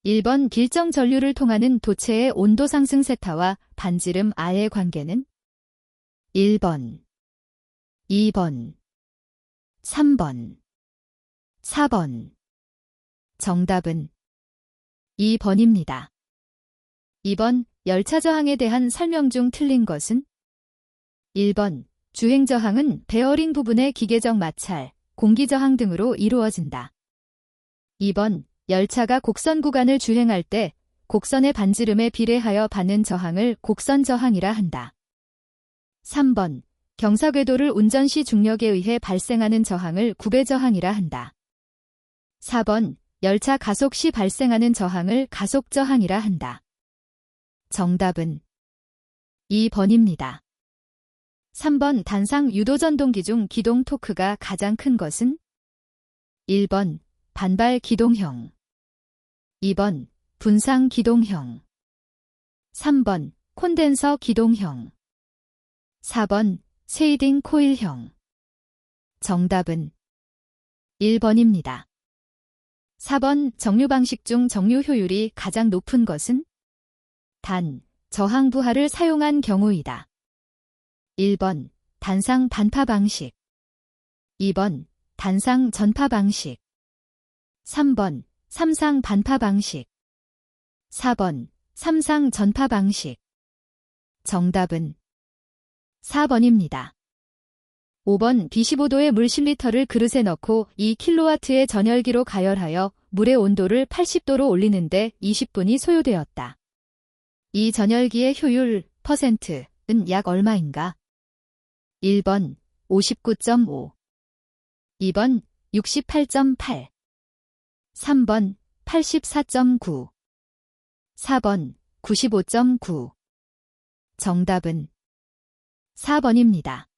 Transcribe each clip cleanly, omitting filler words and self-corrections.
1번 길정 전류를 통하는 도체의 온도 상승 세타와 반지름 R의 관계는 1번, 2번, 3번, 4번. 정답은 2번입니다. 2번 열차 저항에 대한 설명 중 틀린 것은 1번 주행 저항은 베어링 부분의 기계적 마찰, 공기 저항 등으로 이루어진다. 2번 열차가 곡선 구간을 주행할 때 곡선의 반지름에 비례하여 받는 저항을 곡선 저항이라 한다. 3번 경사궤도를 운전 시 중력에 의해 발생하는 저항을 구배 저항이라 한다. 4번 열차 가속 시 발생하는 저항을 가속 저항이라 한다. 정답은 2번입니다. 3번 단상 유도전동기 중 기동 토크가 가장 큰 것은 1번 반발 기동형, 2번 분상 기동형, 3번 콘덴서 기동형, 4번 쉐이딩 코일형. 정답은 1번입니다. 4번 정류 방식 중 정류 효율이 가장 높은 것은 단, 저항 부하를 사용한 경우이다. 1번 단상 반파 방식, 2번 단상 전파 방식, 3번 삼상 반파 방식, 4번 삼상 전파 방식. 정답은 4번입니다. 5번 B15도의 물 10리터를 그릇에 넣고 2kW의 전열기로 가열하여 물의 온도를 80도로 올리는데 20분이 소요되었다. 이 전열기의 효율 %는 약 얼마인가? 1번 59.5, 2번 68.8, 3번 84.9, 4번 95.9. 정답은 4번입니다.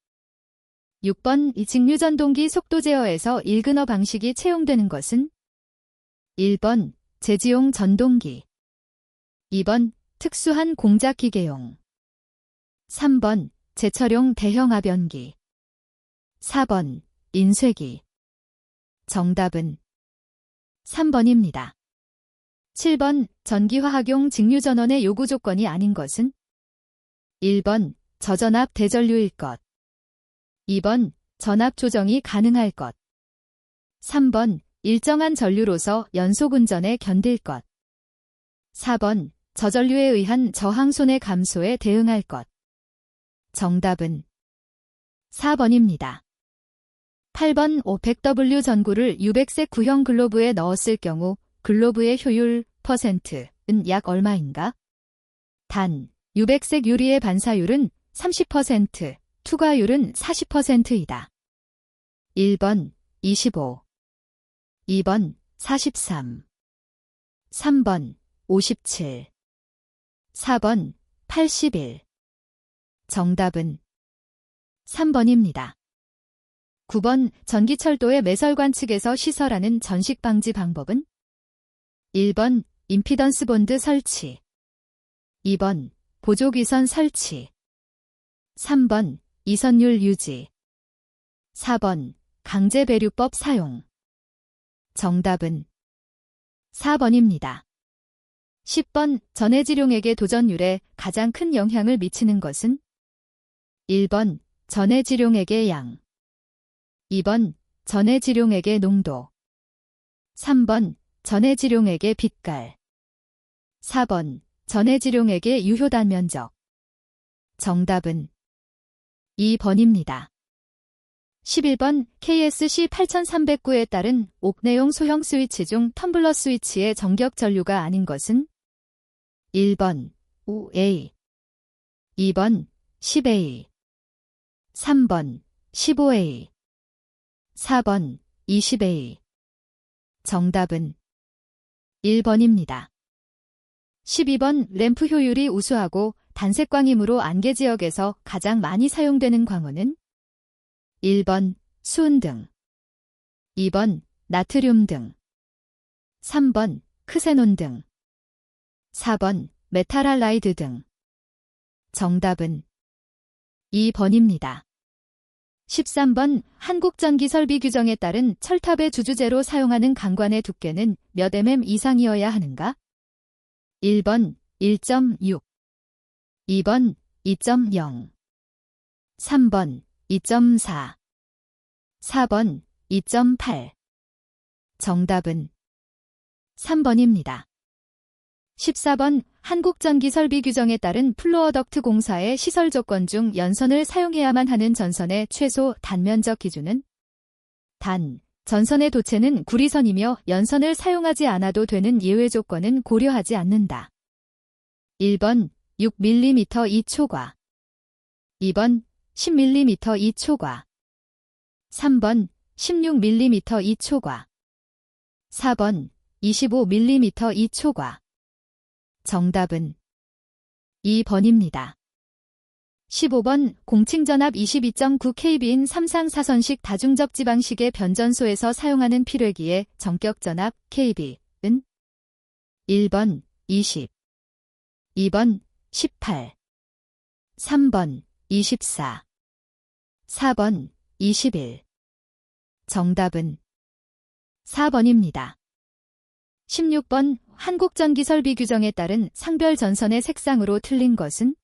6번 이 직류전동기 속도 제어에서 1근어 방식이 채용되는 것은 1번 제지용 전동기, 2번 특수한 공작 기계용, 3번 제철용 대형 아변기, 4번 인쇄기. 정답은 3번입니다. 7번 전기화학용 직류전원의 요구 조건이 아닌 것은 1번 저전압 대전류일 것, 2번 전압 조정이 가능할 것, 3번 일정한 전류로서 연속 운전에 견딜 것, 4번 저전류에 의한 저항 손해 감소에 대응할 것. 정답은 4번입니다. 8번 500W 전구를 유백색 구형 글로브에 넣었을 경우 글로브의 효율 %는 약 얼마인가? 단, 유백색 유리의 반사율은 30%, 투과율은 40%이다. 1번 25, 2번 43, 3번 57, 4번 81. 정답은 3번입니다. 9번 전기철도의 매설관 측에서 시설하는 전식 방지 방법은 1번 임피던스 본드 설치, 2번 보조기선 설치, 3번 이선율 유지, 4번 강제 배류법 사용. 정답은 4번입니다. 10번 전해질용액의 도전율에 가장 큰 영향을 미치는 것은 1번 전해질용액의 양, 2번 전해질용액의 농도, 3번 전해질용액의 빛깔, 4번 전해질용액의 유효단 면적. 정답은 2번입니다. 11번 KSC 8309에 따른 옥내용 소형 스위치 중 텀블러 스위치의 정격 전류가 아닌 것은 1번 5A, 2번 10A, 3번 15A, 4번 20A. 정답은 1번입니다. 12번 램프 효율이 우수하고 단색광이므로 안개 지역에서 가장 많이 사용되는 광원은 1번 수은등, 2번 나트륨 등, 3번 크세논 등, 4번 메탈할라이드 등. 정답은 2번입니다. 13번 한국전기설비 규정에 따른 철탑의 주주제로 사용하는 강관의 두께는 몇 mm 이상이어야 하는가? 1번 1.6, 2번 2.0, 3번 2.4, 4번 2.8. 정답은 3번입니다. 14번 한국전기설비 규정에 따른 플로어덕트 공사의 시설 조건 중 연선을 사용해야만 하는 전선의 최소 단면적 기준은 단, 전선의 도체는 구리선이며 연선을 사용하지 않아도 되는 예외 조건은 고려하지 않는다. 1번 6mm 2초과, 2번 10mm 2초과, 3번 16mm 2초과, 4번 25mm 2초과. 정답은 2번입니다. 15번 공칭전압 22.9kV인 삼상 사선식 다중접지 방식의 변전소에서 사용하는 필회기의 전격전압 kV은 1번 20, 2번 18, 3번 24, 4번 21. 정답은 4번입니다. 16번 한국전기설비 규정에 따른 상별 전선의 색상으로 틀린 것은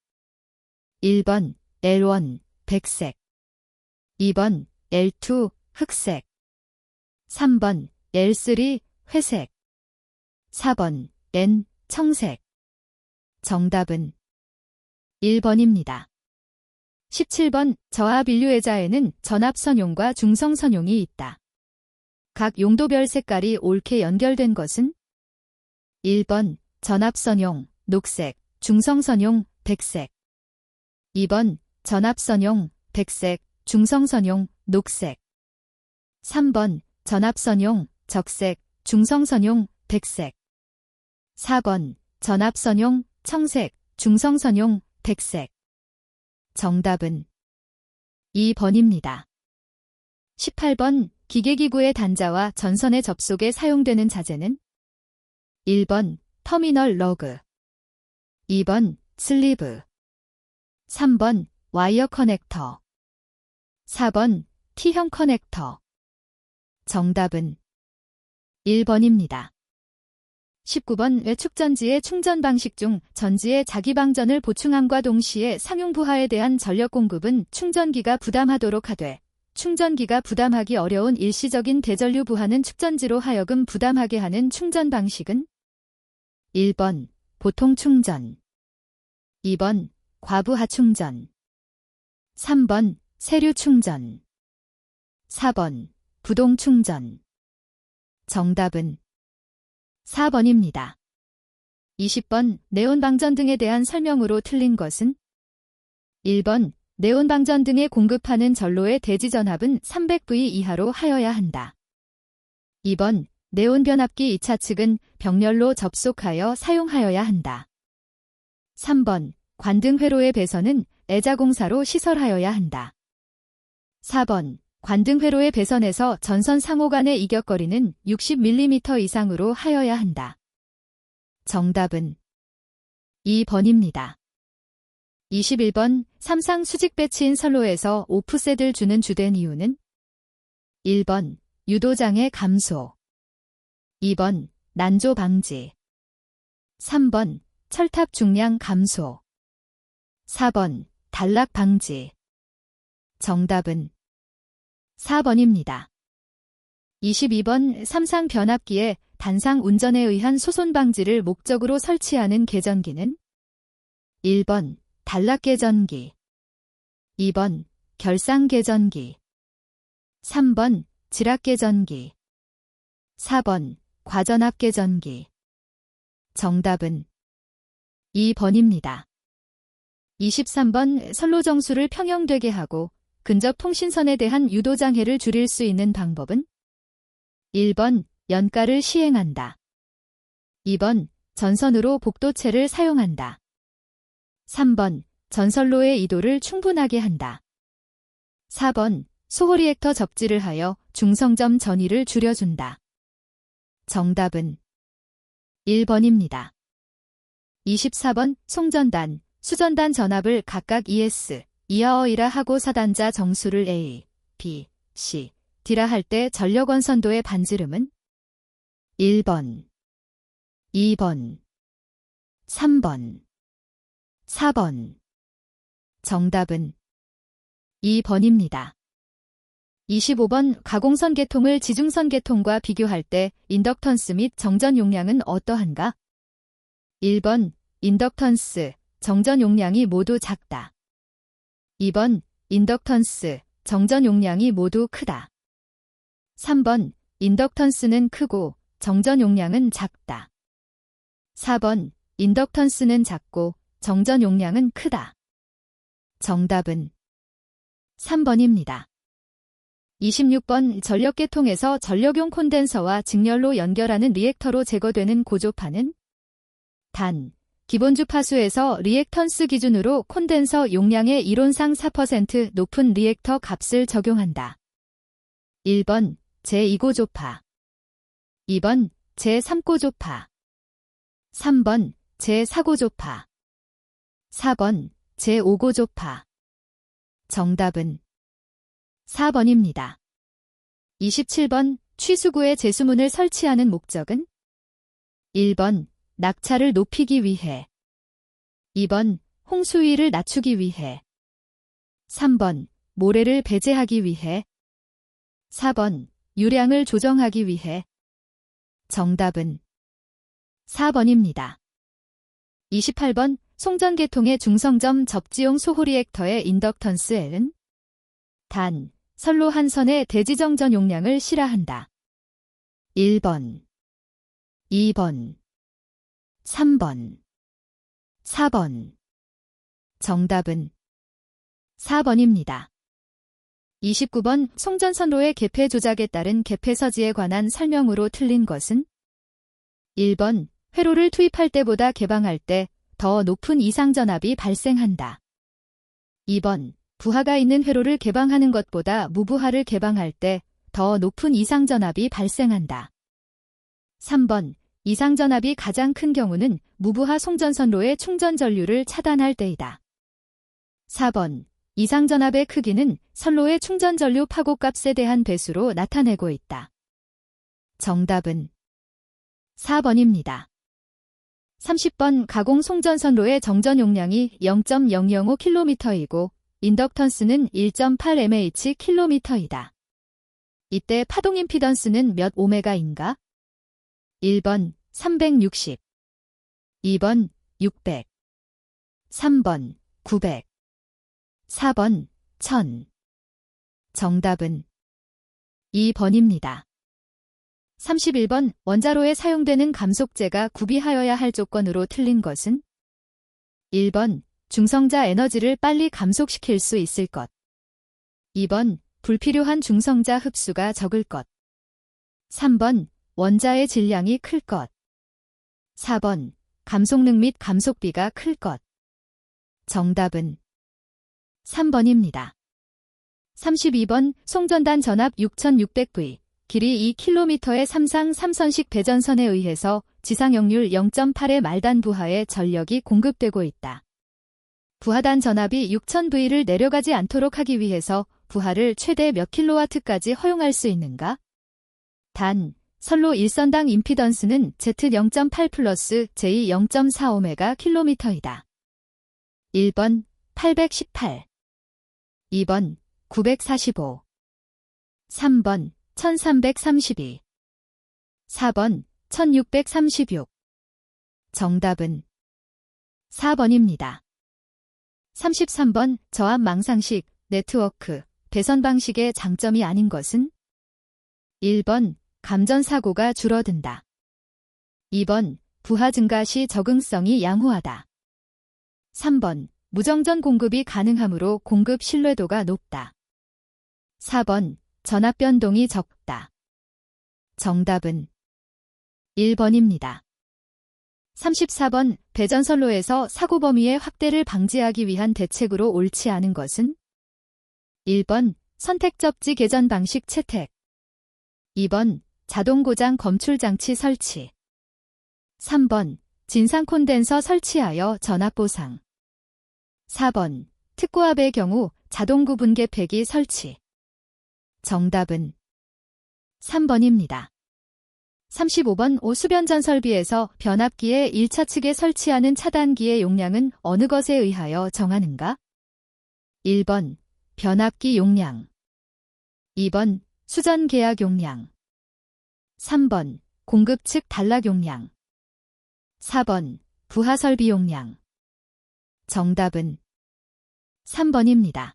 1번 L1 백색, 2번 L2 흑색, 3번 L3 회색, 4번 N 청색. 정답은 1번입니다. 17번 저압 인류애자에는 전압선용과 중성선용이 있다. 각 용도별 색깔이 옳게 연결된 것은 1번 전압선용 녹색, 중성선용 백색, 2번 전압선용 백색, 중성선용 녹색, 3번 전압선용 적색, 중성선용 백색, 4번 전압선용 청색, 중성선용 백색. 정답은 2번입니다. 18번 기계기구의 단자와 전선의 접속에 사용되는 자재는 1번 터미널 러그, 2번 슬리브, 3번 와이어 커넥터, 4번 T형 커넥터. 정답은 1번입니다. 19번 외축전지의 충전 방식 중 전지의 자기방전을 보충함과 동시에 상용부하에 대한 전력 공급은 충전기가 부담하도록 하되 충전기가 부담하기 어려운 일시적인 대전류 부하는 축전지로 하여금 부담하게 하는 충전 방식은 1번 보통 충전, 2번 과부하 충전, 3번 세류 충전, 4번 부동 충전. 정답은 4번입니다. 20번 네온 방전 등에 대한 설명으로 틀린 것은 1번 네온 방전 등에 공급하는 전로의 대지 전압은 300V 이하로 하여야 한다. 2번 네온 변압기 2차 측은 병렬로 접속하여 사용하여야 한다. 3번 관등 회로의 배선은 애자공사로 시설하여야 한다. 4번 관등 회로의 배선에서 전선 상호 간의 이격거리는 60mm 이상으로 하여야 한다. 정답은 2번입니다. 21번 삼상 수직 배치인 선로에서 오프셋을 주는 주된 이유는 1번 유도장애 감소, 2번 난조 방지, 3번 철탑 중량 감소, 4번 단락 방지. 정답은 4번입니다. 22번 삼상 변압기에 단상 운전에 의한 소손 방지를 목적으로 설치하는 계전기는 1번 단락 계전기, 2번 결상 계전기, 3번 지락 계전기, 4번 과전압 계전기. 정답은 2번입니다. 23번 선로 정수를 평형되게 하고 근접 통신선에 대한 유도장애를 줄일 수 있는 방법은 1번 연가를 시행한다, 2번 전선으로 복도체를 사용한다, 3번 전선로의 이도를 충분하게 한다, 4번 소호리액터 접지를 하여 중성점 전위를 줄여준다. 정답은 1번입니다. 24번 송전단, 수전단 전압을 각각 ES, 이하어이라 하고 사단자 정수를 A, B, C, D라 할 때 전력원선도의 반지름은 1번, 2번, 3번, 4번. 정답은 2번입니다. 25번 가공선 계통을 지중선 계통과 비교할 때 인덕턴스 및 정전 용량은 어떠한가? 1번 인덕턴스, 정전 용량이 모두 작다. 2번 인덕턴스, 정전 용량이 모두 크다. 3번 인덕턴스는 크고 정전 용량은 작다. 4번 인덕턴스는 작고 정전 용량은 크다. 정답은 3번입니다. 26번 전력계통에서 전력용 콘덴서와 직렬로 연결하는 리액터로 제거되는 고조파는 단, 기본 주파수에서 리액턴스 기준으로 콘덴서 용량의 이론상 4% 높은 리액터 값을 적용한다. 1번 제2고조파, 2번 제3고조파, 3번 제4고조파, 4번 제5고조파. 정답은 4번입니다. 27번 취수구에 제수문을 설치하는 목적은 1번 낙차를 높이기 위해, 2번 홍수위를 낮추기 위해, 3번 모래를 배제하기 위해, 4번 유량을 조정하기 위해. 정답은 4번입니다. 28번 송전계통의 중성점 접지용 소호 리액터의 인덕턴스 L은 단, 선로 한 선의 대지정전 용량을 실하한다. 1번, 2번, 3번, 4번. 정답은 4번입니다. 29번 송전선로의 개폐 조작에 따른 개폐 서지에 관한 설명으로 틀린 것은 1번 회로를 투입할 때보다 개방할 때 더 높은 이상전압이 발생한다. 2번 부하가 있는 회로를 개방하는 것보다 무부하를 개방할 때 더 높은 이상전압이 발생한다. 3번 이상전압이 가장 큰 경우는 무부하 송전선로의 충전 전류를 차단할 때이다. 4번 이상전압의 크기는 선로의 충전 전류 파고값에 대한 배수로 나타내고 있다. 정답은 4번입니다. 30번 가공 송전선로의 정전 용량이 0.005km이고 인덕턴스는 1.8mH/km이다. 이때 파동 임피던스는 몇 오메가인가? 1번 360, 2번 600, 3번 900, 4번 1000. 정답은 2번입니다. 31번 원자로에 사용되는 감속재가 구비하여야 할 조건으로 틀린 것은 1번 중성자 에너지를 빨리 감속시킬 수 있을 것, 2번 불필요한 중성자 흡수가 적을 것, 3번 원자의 질량이 클 것, 4번 감속능 및 감속비가 클 것. 정답은 3번입니다. 32번 송전단 전압 6600V, 길이 2km의 삼상 3선식 배전선에 의해서 지상역률 0.8의 말단 부하에 전력이 공급되고 있다. 부하단 전압이 6000V를 내려가지 않도록 하기 위해서 부하를 최대 몇 킬로와트까지 허용할 수 있는가? 단, 선로 1선당 임피던스는 Z0.8 플러스 J 0.45메가/km이다. 1번 818, 2번 945, 3번 1332, 4번 1636. 정답은 4번입니다. 33번 저압 망상식 네트워크 배선 방식의 장점이 아닌 것은 1번 감전사고가 줄어든다. 2번 부하 증가 시 적응성이 양호하다. 3번 무정전 공급이 가능하므로 공급 신뢰도가 높다. 4번 전압 변동이 적다. 정답은 1번입니다. 34번 배전선로에서 사고 범위의 확대를 방지하기 위한 대책으로 옳지 않은 것은 1번 선택접지 개전 방식 채택, 2번 자동고장 검출장치 설치, 3번 진상 콘덴서 설치하여 전압 보상, 4번 특고압의 경우 자동 구분계 폐기 설치. 정답은 3번입니다. 35번 오수변전 설비에서 변압기의 1차 측에 설치하는 차단기의 용량은 어느 것에 의하여 정하는가? 1번 변압기 용량, 2번 수전 계약 용량, 3번 공급 측 단락 용량, 4번 부하 설비 용량. 정답은 3번입니다.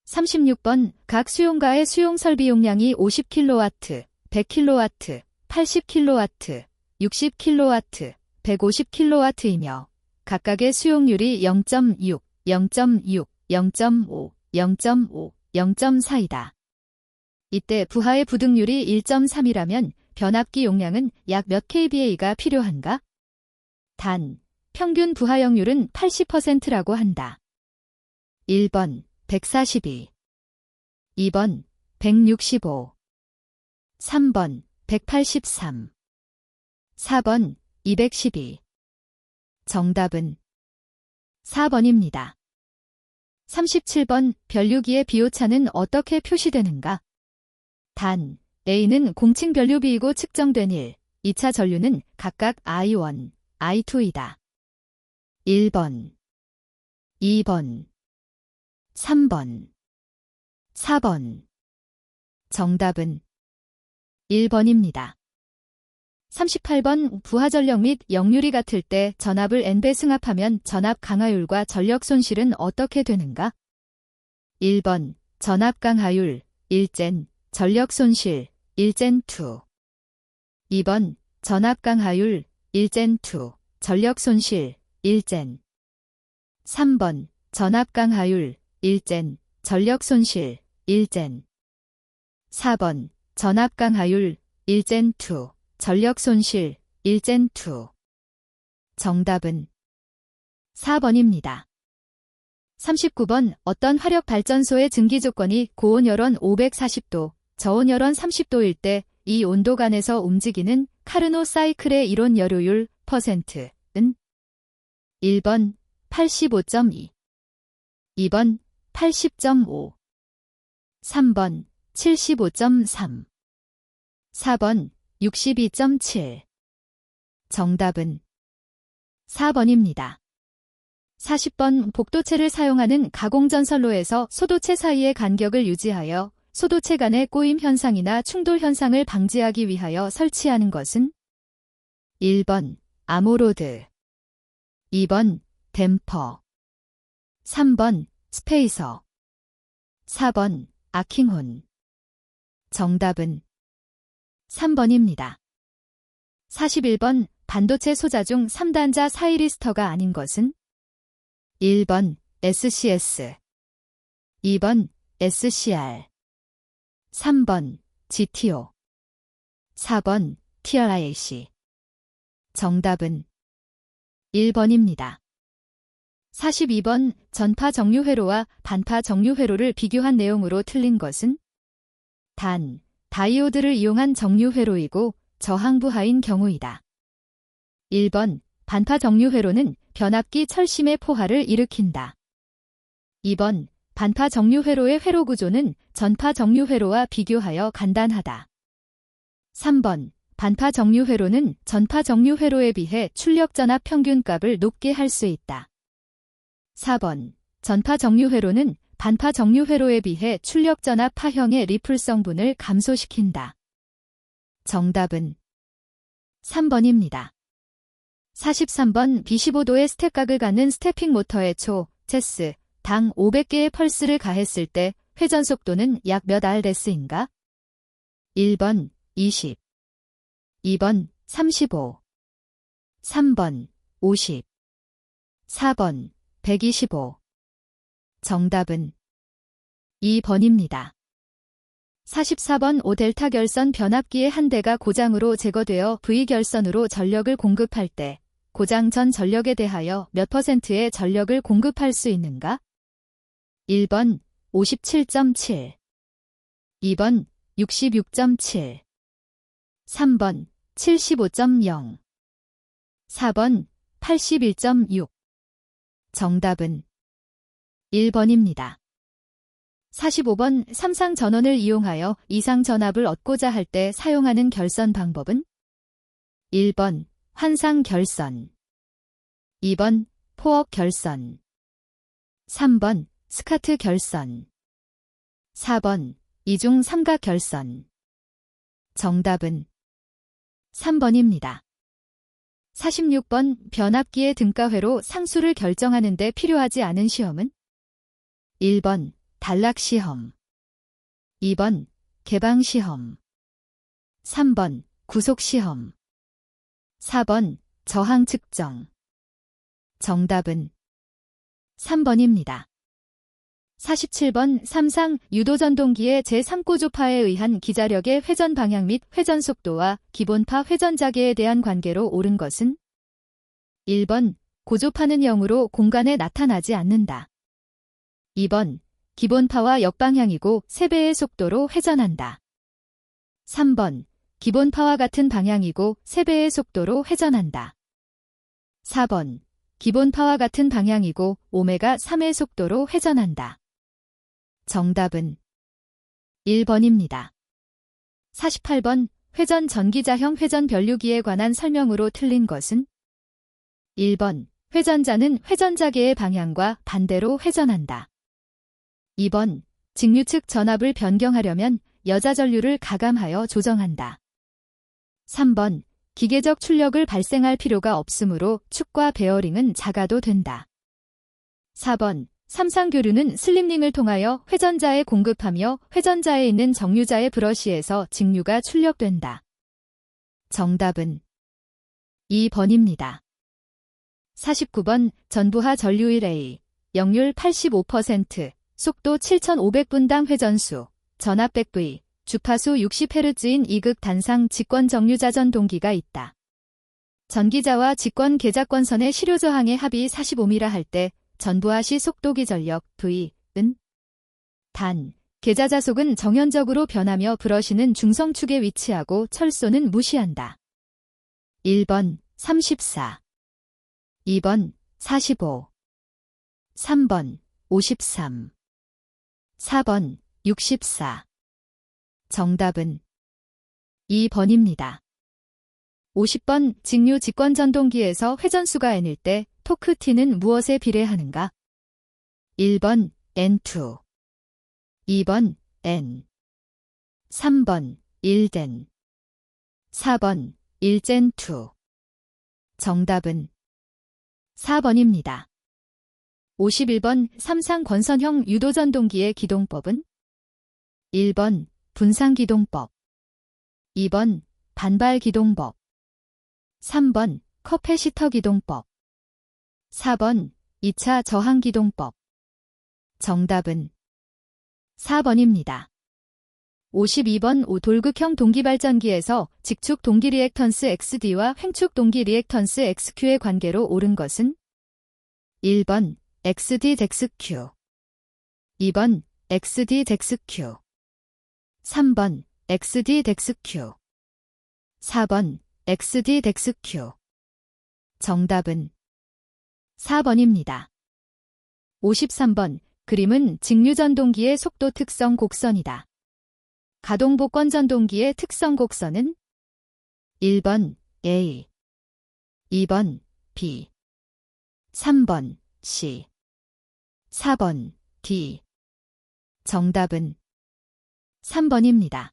36번 각 수용가의 수용 설비 용량이 50kW, 100kW, 80kW, 60kW, 150kW이며 각각의 수용률이 0.6, 0.6, 0.5, 0.5, 0.4이다. 이때 부하의 부등률이 1.3이라면 변압기 용량은 약 몇 kVA가 필요한가? 단, 평균 부하용률은 80%라고 한다. 1번 142, 2번 165, 3번 183, 4번 212. 정답은 4번입니다. 37번 변류기의 비오차는 어떻게 표시되는가? 단, A는 공칭 변류비이고 측정된 1, 2차 전류는 각각 I1, I2이다. 1번, 2번, 3번, 4번. 정답은 1번입니다. 38번 부하전력 및 역률이 같을 때 전압을 N배 승합하면 전압 강하율과 전력 손실은 어떻게 되는가? 1번 전압 강하율 1젠, 전력 손실 1젠2. 2번 전압 강하율 1젠2, 전력 손실 1젠. 3번 전압 강하율 1젠, 전력 손실 1젠. 4번 전압 강하율 1젠2, 전력 손실 1젠2. 정답은 4번입니다. 39번 어떤 화력발전소의 증기 조건이 고온 열원 540도, 저온 열원 30도일 때 이 온도간에서 움직이는 카르노 사이클의 이론 열효율 %은 1번 85.2, 2번 80.5, 3번 75.3, 4번 62.7. 정답은 4번입니다. 40번 복도체를 사용하는 가공전선로에서 소도체 사이의 간격을 유지하여 소도체 간의 꼬임 현상이나 충돌 현상을 방지하기 위하여 설치하는 것은 1번 암호로드, 2번 댐퍼, 3번 스페이서, 4번 아킹혼. 정답은 3번입니다. 41번 반도체 소자 중 3단자 사이리스터가 아닌 것은 1번 SCS, 2번 SCR, 3번 GTO, 4번 TRIC. 정답은 1번입니다. 42번 전파 정류 회로와 반파 정류 회로를 비교한 내용으로 틀린 것은 단, 다이오드를 이용한 정류 회로이고 저항부하인 경우이다. 1번 반파 정류 회로는 변압기 철심의 포화를 일으킨다. 2번 반파 정류 회로의 회로 구조는 전파 정류 회로와 비교하여 간단하다. 3번 반파 정류 회로는 전파 정류 회로에 비해 출력 전압 평균값을 높게 할 수 있다. 4번 전파 정류 회로는 반파 정류 회로에 비해 출력 전압 파형의 리플 성분을 감소시킨다. 정답은 3번입니다. 43번 B15도의 스텝각을 갖는 스태핑 모터의 체스, 당 500개의 펄스를 가했을 때 회전 속도는 약 몇 RS인가? 1번 20, 2번 35, 3번 50, 4번 125. 정답은 2번입니다. 44번 O델타 결선 변압기의 한 대가 고장으로 제거되어 V 결선으로 전력을 공급할 때 고장 전 전력에 대하여 몇 %의 전력을 공급할 수 있는가? 1번 57.7, 2번 66.7, 3번 75.0, 4번 81.6. 정답은 1번입니다. 45번 삼상 전원을 이용하여 이상 전압을 얻고자 할 때 사용하는 결선 방법은? 1번 환상 결선, 2번 포억 결선, 3번 스카트 결선, 4번 이중 삼각 결선. 정답은 3번입니다. 46번 변압기의 등가회로 상수를 결정하는 데 필요하지 않은 시험은? 1번 단락시험, 2번 개방시험, 3번 구속시험, 4번 저항 측정. 정답은 3번입니다. 47번 삼상 유도전동기의 제3고조파에 의한 기자력의 회전 방향 및 회전 속도와 기본파 회전 자계에 대한 관계로 옳은 것은? 1번 고조파는 0으로 공간에 나타나지 않는다. 2번 기본파와 역방향이고 3배의 속도로 회전한다. 3번 기본파와 같은 방향이고 3배의 속도로 회전한다. 4번 기본파와 같은 방향이고 오메가 3의 속도로 회전한다. 정답은 1번입니다. 48번 회전 전기자형 회전 변류기에 관한 설명으로 틀린 것은? 1번 회전자는 회전자계의 방향과 반대로 회전한다. 2번 직류 측 전압을 변경하려면 여자 전류를 가감하여 조정한다. 3번 기계적 출력을 발생할 필요가 없으므로 축과 베어링은 작아도 된다. 4번 삼상교류는 슬립링을 통하여 회전자에 공급하며 회전자에 있는 정류자의 브러시에서 직류가 출력된다. 정답은 2번입니다. 49번 전부하 전류일 A, 역률 85%, 속도 7500분당 회전수, 전압 100V, 주파수 60Hz인 2극 단상 직권 정류자 전동기가 있다. 전기자와 직권 계작권선의 실효저항의 합이 45m라 할 때 전부하시 속도기 전력 V은 단, 계자자속은 정연적으로 변하며 브러시는 중성축에 위치하고 철소는 무시한다. 1번 34, 2번 45, 3번 53, 4번 64. 정답은 2번입니다. 50번 직류 직권 전동기에서 회전수가 n일 때 토크 T는 무엇에 비례하는가? 1번 N2, 2번 N, 3번 1젠, 4번 1젠2. 정답은 4번입니다. 51번 삼상 권선형 유도전동기의 기동법은? 1번 분상기동법, 2번 반발기동법, 3번 커패시터 기동법, 4번 2차 저항기동법. 정답은 4번입니다. 52번 돌극형 동기발전기에서 직축 동기 리액턴스 XD와 횡축 동기 리액턴스 XQ의 관계로 옳은 것은? 1번 XD 덱스Q, 2번 XD 덱스Q, 3번 XD 덱스Q, 4번 XD 덱스Q. 정답은 4번입니다. 53번 그림은 직류전동기의 속도 특성 곡선이다. 가동복권 전동기의 특성 곡선은? 1번 A, 2번 B, 3번 C, 4번 D. 정답은 3번입니다.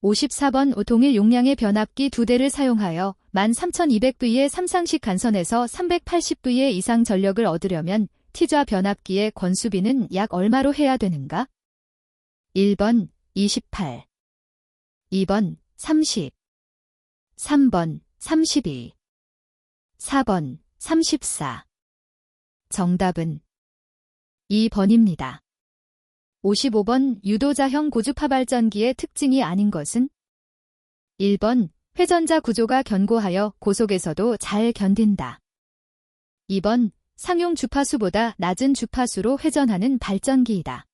54번 동일 용량의 변압기 2대를 사용하여 13200V의 삼상식 간선에서 380V의 이상 전력을 얻으려면 T좌 변압기의 권수비는 약 얼마로 해야 되는가? 1번 28, 2번 30, 3번 32, 4번 34. 정답은 2번입니다. 55번 유도자형 고주파 발전기의 특징이 아닌 것은? 1번 회전자 구조가 견고하여 고속에서도 잘 견딘다. 2번 상용 주파수보다 낮은 주파수로 회전하는 발전기이다.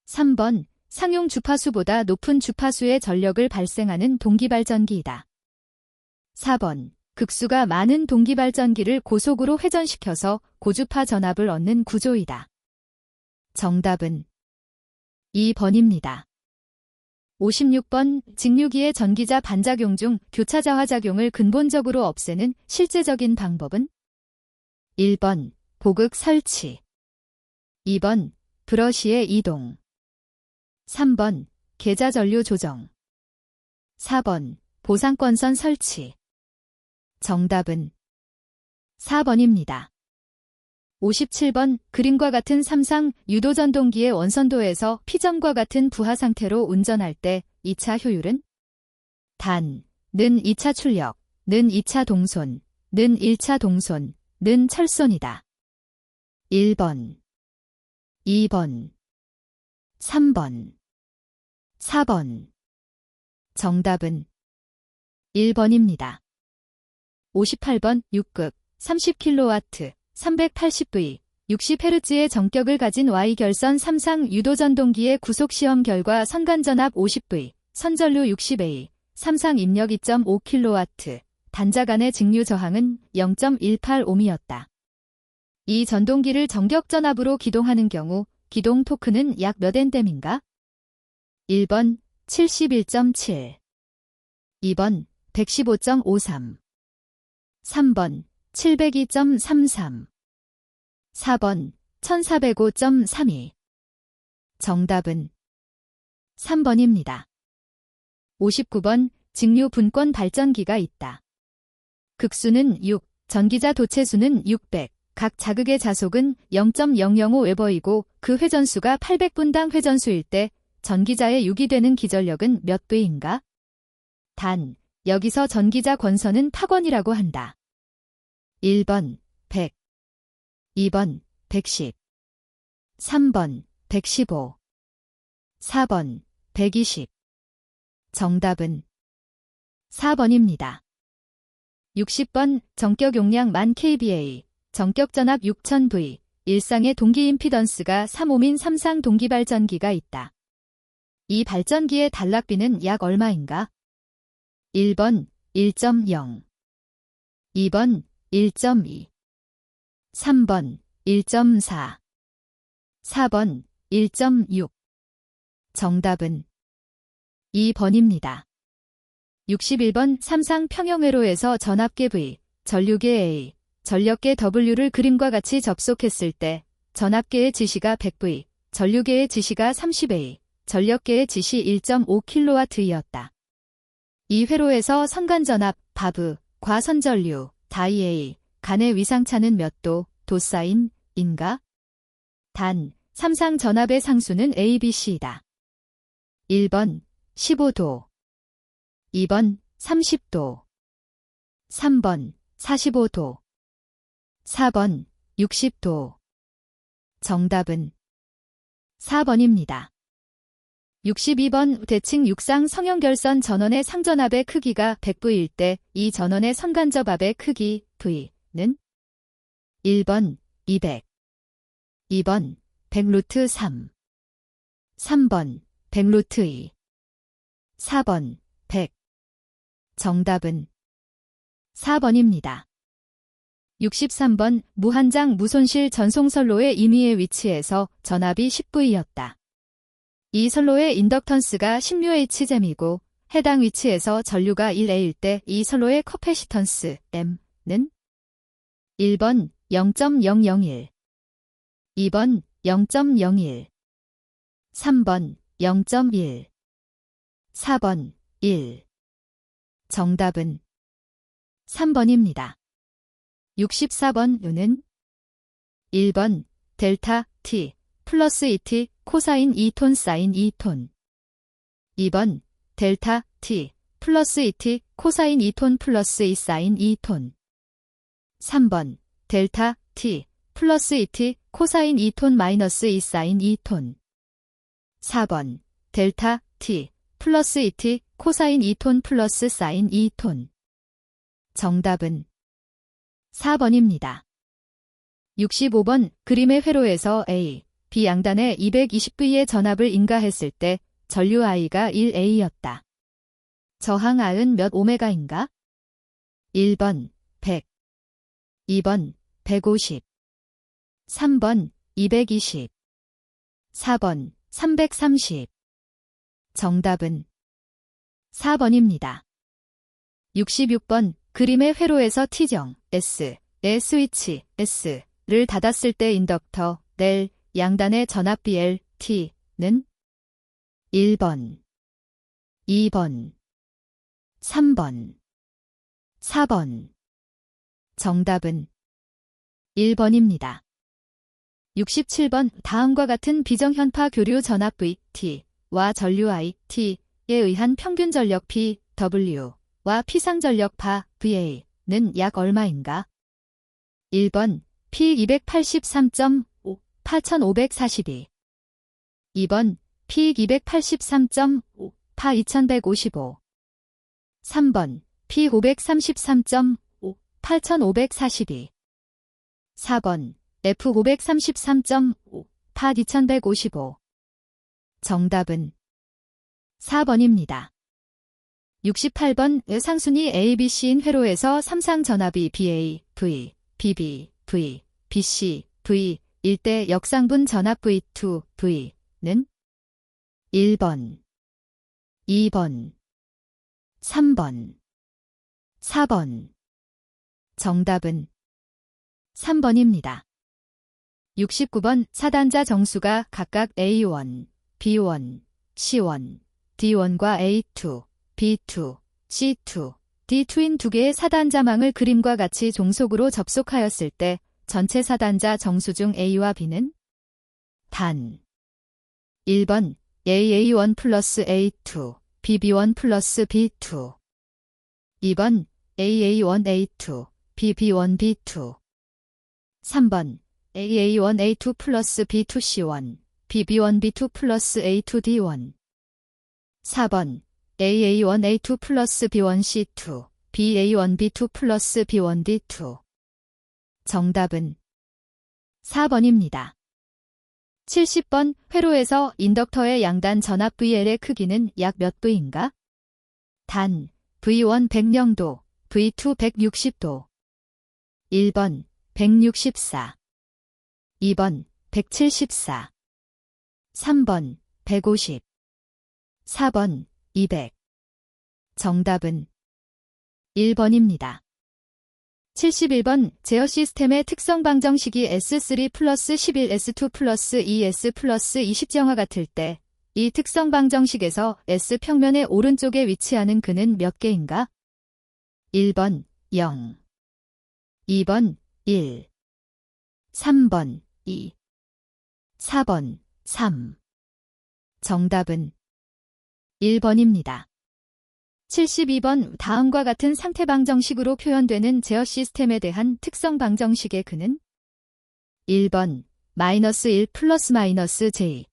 3번 상용 주파수보다 높은 주파수의 전력을 발생하는 동기발전기이다. 4번 극수가 많은 동기발전기를 고속으로 회전시켜서 고주파 전압을 얻는 구조이다. 정답은 2번입니다. 56번 직류기의 전기자 반작용 중 교차자화작용을 근본적으로 없애는 실제적인 방법은? 1번 보극 설치, 2번 브러쉬의 이동, 3번 계좌전류 조정, 4번 보상권선 설치. 정답은 4번입니다. 57번 그림과 같은 삼상 유도전동기의 원선도에서 피점과 같은 부하 상태로 운전할 때 2차 효율은? 단, 는 2차 출력, 는 2차 동손, 는 1차 동손, 는 철손이다. 1번, 2번, 3번, 4번. 정답은 1번입니다. 58번 6극 30kW 380V 60Hz의 정격을 가진 Y결선 삼상 유도전동기의 구속시험 결과 선간전압 50V, 선전류 60A, 삼상 입력 2.5kW, 단자 간의 직류 저항은 0.185m였다. 이 전동기를 정격전압으로 기동하는 경우 기동 토크는 약 몇 N댐인가? 1번 71.7, 2번 115.53, 3번 702.33, 4번 1405.32. 정답은 3번입니다. 59번 직류 분권 발전기가 있다. 극수는 6, 전기자 도체수는 600, 각 자극의 자속은 0.005웨버이고 그 회전수가 800분당 회전수일 때 전기자에 유기되는 기전력은 몇 V인가? 단, 여기서 전기자 권선은 파권이라고 한다. 1번 100, 2번 110, 3번 115, 4번 120. 정답은 4번입니다. 60번 정격 용량 1000kVA, 정격 전압 6000V, 일상의 동기 임피던스가 3옴인 삼상 동기발전기가 있다. 이 발전기의 단락비는 약 얼마인가? 1번 1.0, 2번 1.2, 3번 1.4, 4번 1.6. 정답은 2번입니다. 61번 삼상 평형회로에서 전압계 V, 전류계 A, 전력계 W를 그림과 같이 접속했을 때 전압계의 지시가 100V, 전류계의 지시가 30A, 전력계의 지시 1.5kW이었다. 이 회로에서 선간전압, 바브, 과선전류, 다이A, 간의 위상차는 몇 도, 도사인, 인가? 단, 삼상 전압의 상수는 ABC이다. 1번 15도, 2번 30도, 3번 45도, 4번 60도. 정답은 4번입니다. 62번 대칭 육상 성형결선 전원의 상전압의 크기가 100V일 때 이 전원의 선간접압의 크기 V는? 1번 200, 2번 100√3, 3번 100√2, 4번 100. 정답은 4번입니다. 63번 무한장 무손실 전송선로의 임의의 위치에서 전압이 10V였다. 이 선로의 인덕턴스가 16H잼이고 해당 위치에서 전류가 1A일 때 이 선로의 커패시턴스 M는? 1번 0.001, 2번 0.01, 3번 0.1, 4번 1. 정답은 3번입니다. 64번 U는 1번 델타 T 플러스 2T 코사인 2톤 사인 2톤, 2번 델타 T 플러스 2T 코사인 2톤 플러스 2 사인 2톤, 3번 델타 T 플러스 2T 코사인 2톤 마이너스 2 사인 2톤, 4번 델타 T 플러스 2T 코사인 2톤 플러스 사인 2톤. 정답은 4번입니다. 65번 그림의 회로에서 A, B 양단에 220V의 전압을 인가했을 때 전류 I가 1A였다. 저항 R은 몇 오메가인가? 1번 100, 2번 150, 3번 220, 4번 330. 정답은 4번입니다. 66번 그림의 회로에서 T정 S의 스위치 S를 닫았을 때 인덕터 넬 양단의 전압 BL T는 1번, 2번, 3번, 4번. 정답은 1번입니다. 67번 다음과 같은 비정현파 교류 전압 V, T와 전류 I, T에 의한 평균 전력 P, W와 피상 전력파 VA는 약 얼마인가? 1번 P 283.5, 8542. 2번 P 283.5, 파 2155. 3번 P 533.5, 8542. 4번 F 533.5, 파 2155. 정답은 4번입니다. 68번 상순위 ABC인 회로에서 삼상 전압이 BA, V, BB, V, BC, V 일 때 역상분 전압 V2, V는 1번, 2번, 3번, 4번. 정답은 3번입니다. 69번 사단자 정수가 각각 A1, B1, C1, D1과 A2, B2, C2, D2인 두 개의 사단자망을 그림과 같이 종속으로 접속하였을 때 전체 사단자 정수 중 A와 B는 단 1번 AA1 플러스 A2, BB1 플러스 B2. 2번 AA1 A2, BB1 B2. 3번 AA1 A2 플러스 B2 C1, BB1 B2 플러스 A2 D1. 4번 AA1 A2 플러스 B1 C2, BA1 B2 플러스 B1 D2. 정답은 4번입니다. 70번 회로에서 인덕터의 양단 전압 VL의 크기는 약 몇 V인가? 단 V1 100도, V2 160도. 1번 164. 2번 174. 3번 150. 4번 200. 정답은 1번입니다. 71번 제어 시스템의 특성 방정식이 S3 플러스 11 S2 플러스 2S 플러스 20정화 같을 때 이 특성 방정식에서 S 평면의 오른쪽에 위치하는 근은 몇 개인가? 1번 0, 2번 1, 3번 2, 4번 3. 정답은 1번입니다. 72번 다음과 같은 상태 방정식으로 표현되는 제어 시스템에 대한 특성 방정식의 근은 1번 마이너스 1 플러스 마이너스 J.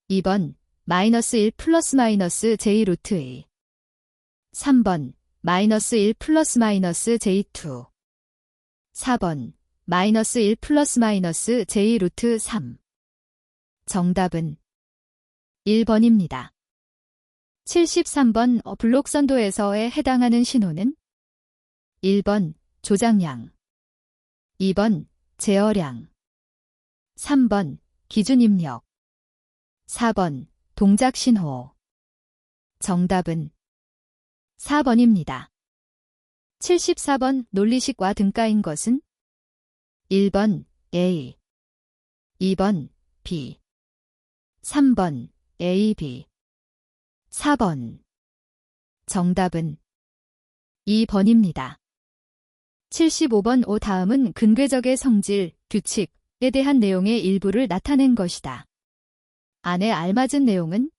2번 마이너스 1 플러스 마이너스 J 루트 A. 3번 마이너스 1 플러스 마이너스 J2. 4번 마이너스 1 플러스 마이너스 J 루트 3. 정답은 1번입니다. 73번 블록선도에서에 해당하는 신호는 1번 조작량, 2번 제어량, 3번 기준입력, 4번 동작신호. 정답은 4번입니다. 74번 논리식과 등가인 것은 1번 A, 2번 B, 3번 A, B, 4번. 정답은 2번입니다. 75번 오 다음은 근궤적의 성질, 규칙에 대한 내용의 일부를 나타낸 것이다. 안에 알맞은 내용은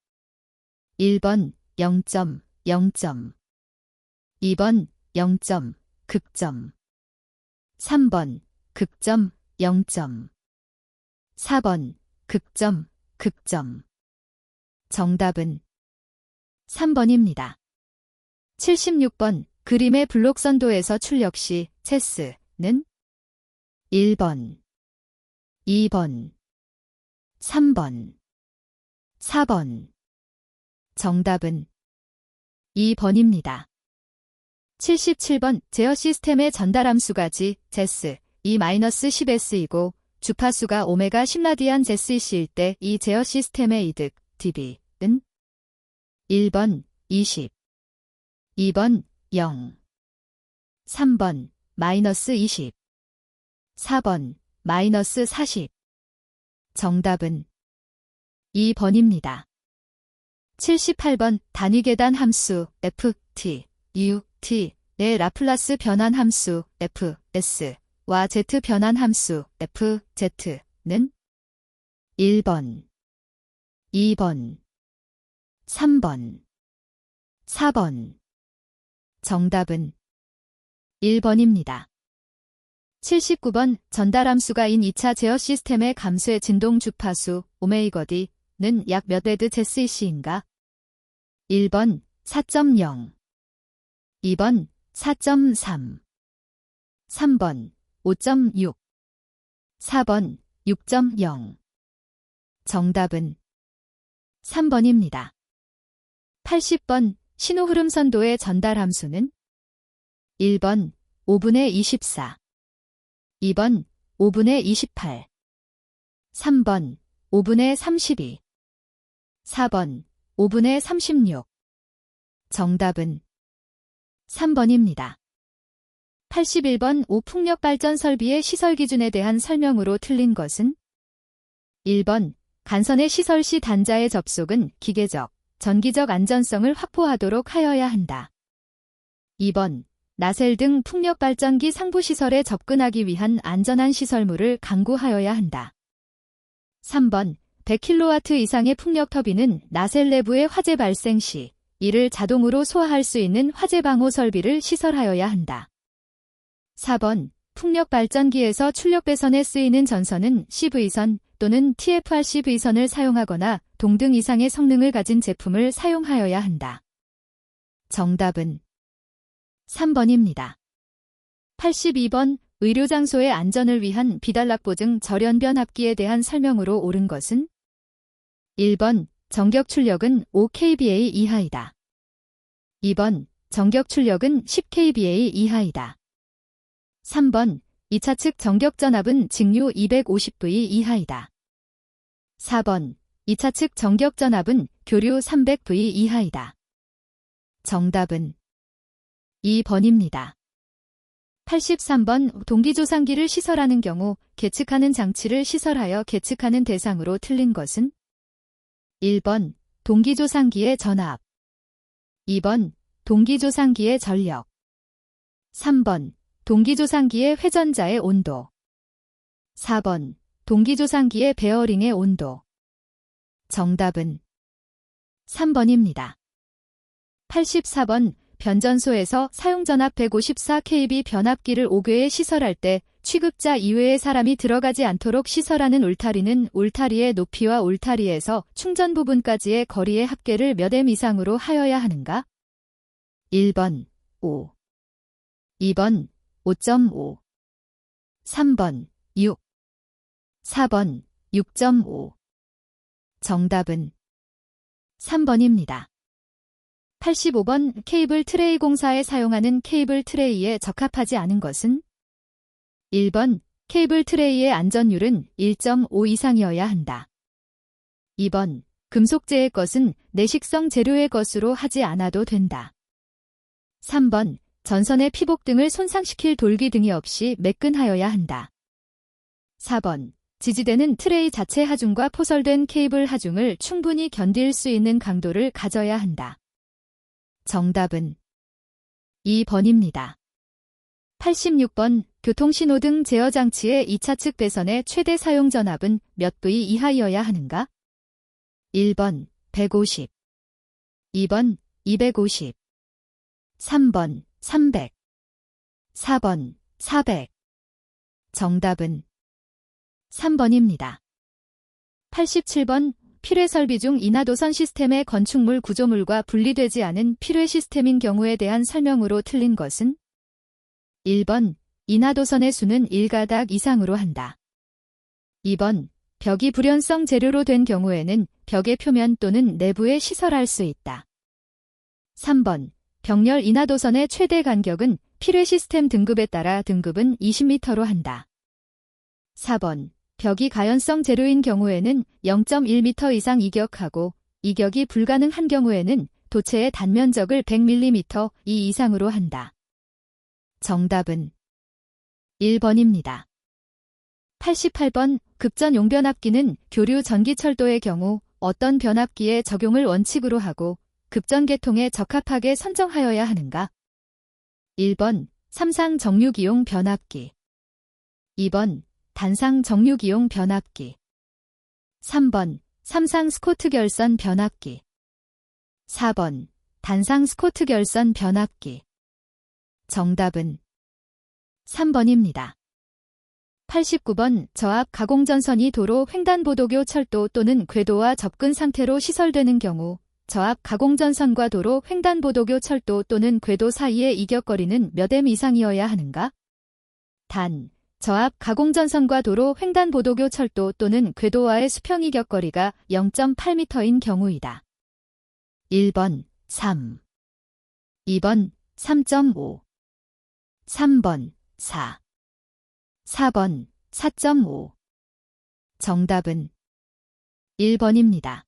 1번 0점, 0점, 2번 0점, 극점, 3번 극점, 0점, 4번 극점, 극점. 정답은 3번입니다. 76번 그림의 블록선도에서 출력 시 체스는 1번, 2번, 3번, 4번. 정답은 2번입니다. 77번 제어 시스템의 전달 함수가 G, 제스, E-10S이고 주파수가 오메가 10라디안 제스이시일 때 이 제어 시스템의 이득, dB는 1번 20, 2번 0, 3번 마이너스 20, 4번 마이너스 40. 정답은 2번입니다. 78번 단위계단 함수 ft, ut, 의 라플라스 변환 함수 fs와 z 변환 함수 fz는 1번, 2번, 3번, 4번. 정답은 1번입니다. 79번 전달함수가인 2차 제어 시스템의 감소의 진동 주파수 오메이거디는 약 몇 헤드 제스이시인가? 1번 4.0, 2번 4.3, 3번 5.6, 4번 6.0. 정답은 3번입니다. 80번 신호흐름 선도의 전달함수는 1번 5분의 24, 2번 5분의 28, 3번 5분의 32, 4번 5분의 36. 정답은 3번입니다. 81번 5풍력 발전 설비의 시설 기준에 대한 설명으로 틀린 것은 1번 간선의 시설 시 단자의 접속은 기계적, 전기적 안전성을 확보하도록 하여야 한다. 2번 나셀 등 풍력 발전기 상부 시설에 접근하기 위한 안전한 시설물을 강구하여야 한다. 3번 100kW 이상의 풍력 터빈은 나셀 내부의 화재 발생 시 이를 자동으로 소화할 수 있는 화재 방호 설비를 시설하여야 한다. 4번 풍력 발전기에서 출력 배선에 쓰이는 전선은 CV선 또는 TFR-CV선을 사용하거나 동등 이상의 성능을 가진 제품을 사용하여야 한다. 정답은 3번입니다. 82번 의료장소의 안전을 위한 비단락보증 절연변 합기에 대한 설명으로 옳은 것은 1번 정격 출력은 5kVA 이하이다. 2번 정격 출력은 10kVA 이하이다. 3번 2차 측 정격 전압은 직류 250V 이하이다. 4번 2차 측 정격 전압은 교류 300V 이하이다. 정답은 2번입니다. 83번 동기조상기를 시설하는 경우 계측하는 장치를 시설하여 계측하는 대상으로 틀린 것은 1번 동기조상기의 전압, 2번 동기조상기의 전력, 3번 동기조상기의 회전자의 온도, 4번 동기조상기의 베어링의 온도. 정답은 3번입니다. 84번 변전소에서 사용전압 154kV 변압기를 5개에 시설할 때 취급자 이외의 사람이 들어가지 않도록 시설하는 울타리는 울타리의 높이와 울타리에서 충전 부분까지의 거리의 합계를 몇 m 이상으로 하여야 하는가? 1번 5, 2번 5.5, 3번 6, 4번 6.5. 정답은 3번입니다. 85번 케이블 트레이 공사에 사용하는 케이블 트레이에 적합하지 않은 것은 1번 케이블 트레이의 안전율은 1.5 이상이어야 한다. 2번 금속재의 것은 내식성 재료의 것으로 하지 않아도 된다. 3번 전선의 피복 등을 손상시킬 돌기 등이 없이 매끈하여야 한다. 4번 지지대는 트레이 자체 하중과 포설된 케이블 하중을 충분히 견딜 수 있는 강도를 가져야 한다. 정답은 2번입니다. 86번 교통신호등 제어장치의 2차 측 배선의 최대 사용 전압은 몇 V 이하이어야 하는가? 1번 150, 2번 250, 3번 300, 4번 400. 정답은 3번입니다. 87번 필회 설비 중 인하도선 시스템의 건축물 구조물과 분리되지 않은 필회 시스템인 경우에 대한 설명으로 틀린 것은 1번 인하도선의 수는 1가닥 이상으로 한다. 2번 벽이 불연성 재료로 된 경우에는 벽의 표면 또는 내부에 시설할 수 있다. 3번 벽열 인하도선의 최대 간격은 필회 시스템 등급에 따라 등급은 20m로 한다. 4번 벽이 가연성 재료인 경우에는 0.1m 이상 이격하고 이격이 불가능한 경우에는 도체의 단면적을 100mm 이상으로 한다. 정답은 1번입니다. 88번 급전 용변압기는 교류 전기철도의 경우 어떤 변압기의 적용을 원칙으로 하고 급전 계통에 적합하게 선정하여야 하는가? 1번 삼상 정류기용 변압기 2번 단상 정류기용 변압기 3번 삼상 스코트 결선 변압기 4번 단상 스코트 결선 변압기 정답은 3번입니다. 89번 저압 가공전선이 도로 횡단보도교 철도 또는 궤도와 접근 상태로 시설되는 경우 저압 가공전선과 도로 횡단보도교 철도 또는 궤도 사이의 이격거리는 몇 m 이상이어야 하는가? 단, 저압 가공전선과 도로 횡단보도교 철도 또는 궤도와의 수평 이격거리가 0.8m인 경우이다. 1번 3 2번 3.5 3번 4 4번 4.5 정답은 1번입니다.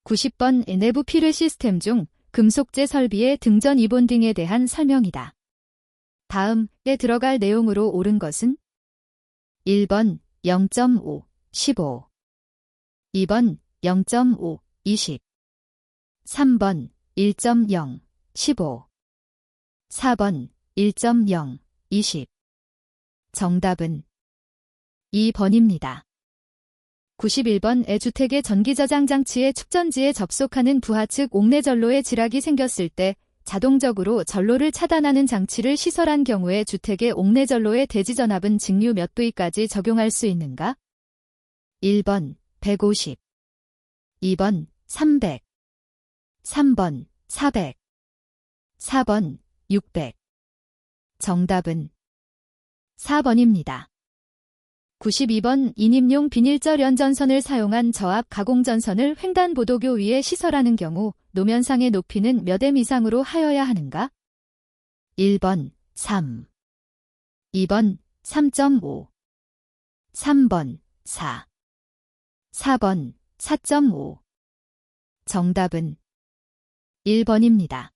90번 내부 필름 시스템 중 금속재 설비의 등전 이본 등에 대한 설명이다. 다음에 들어갈 내용으로 옳은 것은 1번 0.5 15 2번 0.5 20 3번 1.0 15 4번 1.0 20 정답은 2번입니다. 91번 주택의 전기저장 장치의 축전지에 접속하는 부하 측 옥내전로에 지락이 생겼을 때 자동적으로 전로를 차단하는 장치를 시설한 경우에 주택의 옥내전로의 대지전압은 직류 몇 V까지 적용할 수 있는가? 1번 150 2번 300 3번 400 4번 600 정답은 4번입니다. 92번 인입용 비닐절 전선을 사용한 저압 가공전선을 횡단보도교 위에 시설하는 경우 노면상의 높이는 몇 m 이상으로 하여야 하는가? 1번 3 2번 3.5 3번 4 4번 4.5 정답은 1번입니다.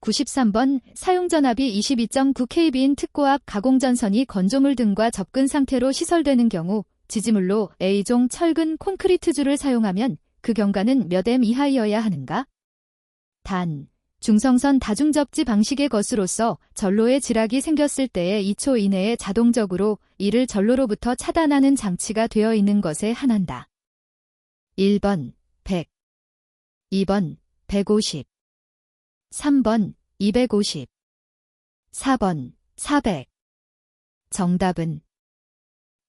93번 사용전압이 22.9kV인 특고압 가공전선이 건조물 등과 접근 상태로 시설되는 경우 지지물로 A종 철근 콘크리트줄을 사용하면 그 경과는 몇 m 이하이어야 하는가? 단, 중성선 다중접지 방식의 것으로서 전로에 지락이 생겼을 때에 2초 이내에 자동적으로 이를 전로로부터 차단하는 장치가 되어 있는 것에 한한다. 1번 100 2번 150 3번 250 4번 400 정답은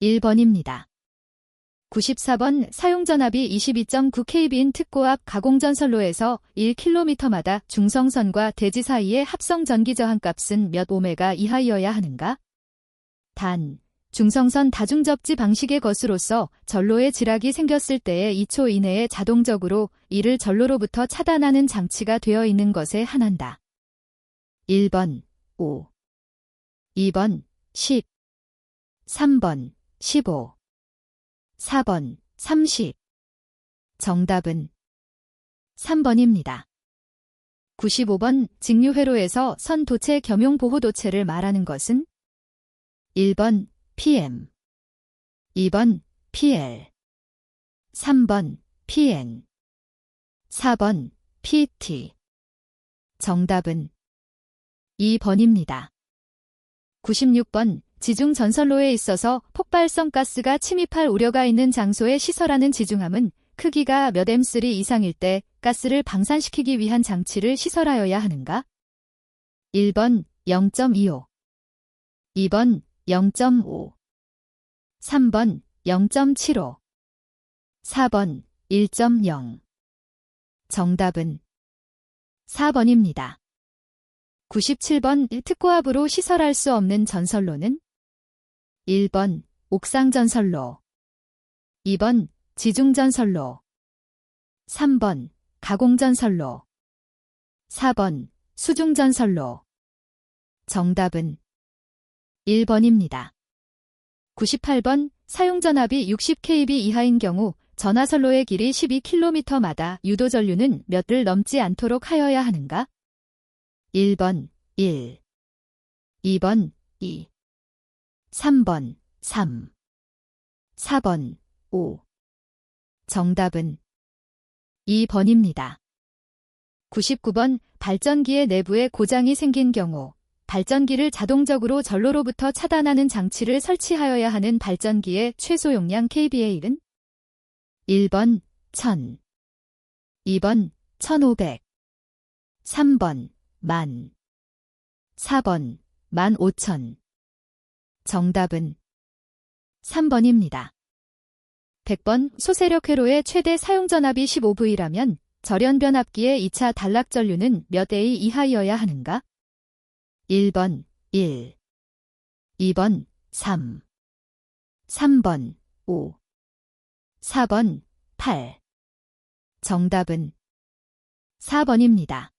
1번입니다. 94번 사용전압이 22.9kV인 특고압 가공전선로에서 1km마다 중성선과 대지 사이의 합성 전기저항값은 몇 오메가 이하이어야 하는가? 단, 중성선 다중접지 방식의 것으로서 전로에 지락이 생겼을 때에 2초 이내에 자동적으로 이를 전로로부터 차단하는 장치가 되어 있는 것에 한한다. 1번 5 2번 10 3번 15 4번 30 정답은 3번입니다. 95번 직류회로에서 선 도체 겸용 보호 도체를 말하는 것은 1번 PM 2번 PL 3번 PN 4번 PT 정답은 2번입니다. 96번 지중 전선로에 있어서 폭발성 가스가 침입할 우려가 있는 장소에 시설하는 지중함은 크기가 몇 M3 이상일 때 가스를 방산시키기 위한 장치를 시설하여야 하는가? 1번 0.25 2번 0.5 3번 0.75 4번 1.0 정답은 4번입니다. 97번 특고압으로 시설할 수 없는 전선로는 1번 옥상전선로 2번 지중전선로 3번 가공전선로 4번 수중전선로 정답은 1번입니다. 98번 사용전압이 60kV 이하인 경우 전화선로의 길이 12km마다 유도전류는 몇을 넘지 않도록 하여야 하는가? 1번 1, 2번 2, 3번 3, 4번 5. 정답은 2번입니다. 99번 발전기의 내부에 고장이 생긴 경우 발전기를 자동적으로 전로로부터 차단하는 장치를 설치하여야 하는 발전기의 최소 용량 kVA는 1번 1000, 2번 1500, 3번 10,000, 4번 15,000. 정답은 3번입니다. 100번 소세력 회로의 최대 사용전압이 15V라면 절연변압기의 2차 단락전류는 몇 A 이하여야 하는가? 1번 1, 2번 3, 3번 5, 4번 8. 정답은 4번입니다.